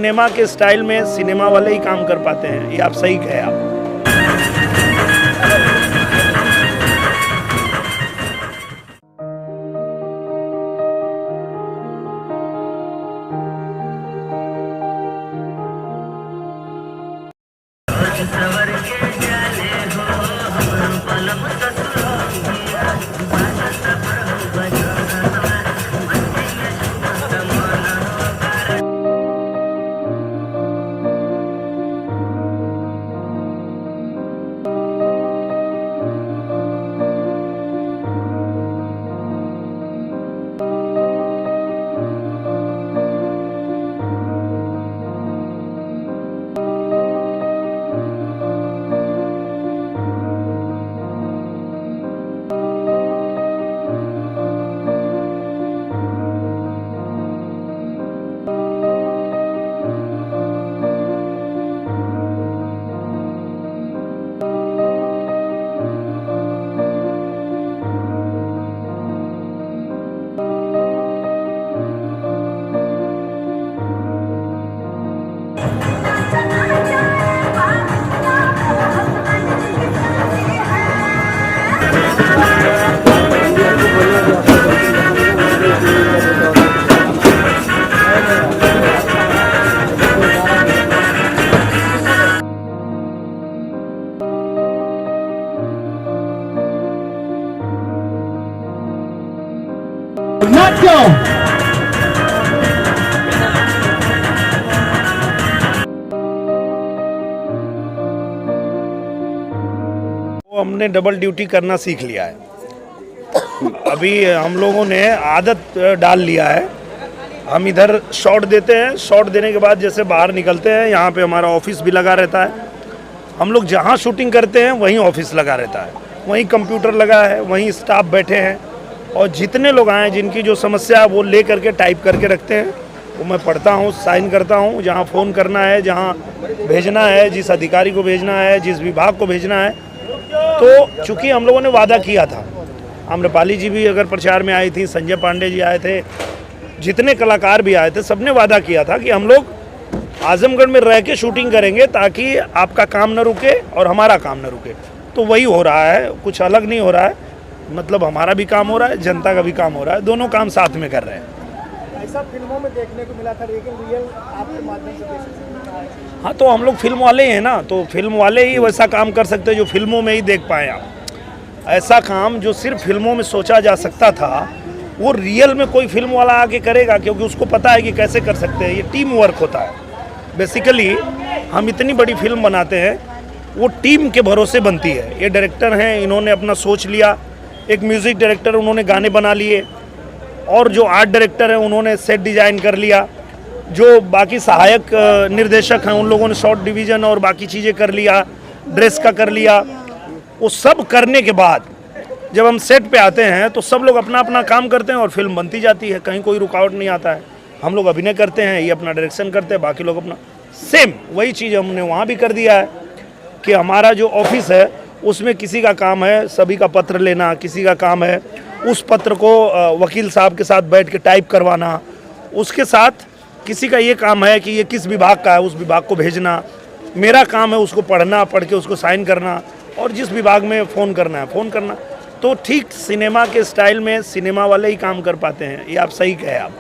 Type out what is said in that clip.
Cinema के style में cinema वाले ही काम कर पाते हैं, ये आप सही कहे आप। Not go. हमने डबल ड्यूटी करना सीख लिया है। अभी हम लोगों ने आदत डाल लिया है। हम इधर शॉट देते हैं, शॉट देने के बाद जैसे बाहर निकलते हैं, यहाँ पे हमारा ऑफिस भी लगा रहता है। हम लोग जहाँ शूटिंग करते हैं वहीं ऑफिस लगा रहता है, वहीं कंप्यूटर लगा है, वहीं स्टाफ बैठे हैं और जितने लोग आए जिनकी जो समस्या है वो ले करके टाइप करके रखते हैं, वो मैं पढ़ता हूँ, साइन करता हूँ। जहाँ फ़ोन करना है, जहाँ भेजना है, जिस अधिकारी को भेजना है, जिस विभाग को भेजना है। तो चूँकि हम लोगों ने वादा किया था, आम्रपाली जी भी अगर प्रचार में आई थी, संजय पांडे जी आए थे, जितने कलाकार भी आए थे, सबने वादा किया था कि हम लोग आजमगढ़ में रह के शूटिंग करेंगे ताकि आपका काम न रुके और हमारा काम न रुके। तो वही हो रहा है, कुछ अलग नहीं हो रहा है। मतलब हमारा भी काम हो रहा है, जनता का भी काम हो रहा है, दोनों काम साथ में कर रहे हैं। ऐसा फिल्मों में देखने को मिला था, लेकिन रियल आपके माध्यम से देख सकते हैं। हाँ, तो हम लोग फिल्म वाले हैं ना, तो फिल्म वाले ही वैसा काम कर सकते हैं जो फिल्मों में ही देख पाएँ आप। ऐसा काम जो सिर्फ फिल्मों में सोचा जा सकता था, वो रियल में कोई फिल्म वाला आके करेगा, क्योंकि उसको पता है कि कैसे कर सकते हैं। ये टीम वर्क होता है। बेसिकली हम इतनी बड़ी फिल्म बनाते हैं, वो टीम के भरोसे बनती है। ये डायरेक्टर हैं, इन्होंने अपना सोच लिया, एक म्यूज़िक डायरेक्टर उन्होंने गाने बना लिए, और जो आर्ट डायरेक्टर हैं उन्होंने सेट डिज़ाइन कर लिया, जो बाकी सहायक निर्देशक हैं उन लोगों ने शॉट डिवीज़न और बाकी चीज़ें कर लिया, ड्रेस का कर लिया। वो सब करने के बाद जब हम सेट पे आते हैं तो सब लोग अपना अपना काम करते हैं और फिल्म बनती जाती है, कहीं कोई रुकावट नहीं आता है। हम लोग अभिनय करते हैं, ये अपना डायरेक्शन करते हैं, बाकी लोग अपना। सेम वही चीज़ हमने वहाँ भी कर दिया है कि हमारा जो ऑफिस है उसमें किसी का काम है सभी का पत्र लेना, किसी का काम है उस पत्र को वकील साहब के साथ बैठ के टाइप करवाना, उसके साथ किसी का ये काम है कि ये किस विभाग का है उस विभाग को भेजना, मेरा काम है उसको पढ़ना, पढ़ के उसको साइन करना, और जिस विभाग में फ़ोन करना है फ़ोन करना। तो ठीक सिनेमा के स्टाइल में सिनेमा वाले ही काम कर पाते हैं, ये आप सही कहे आप।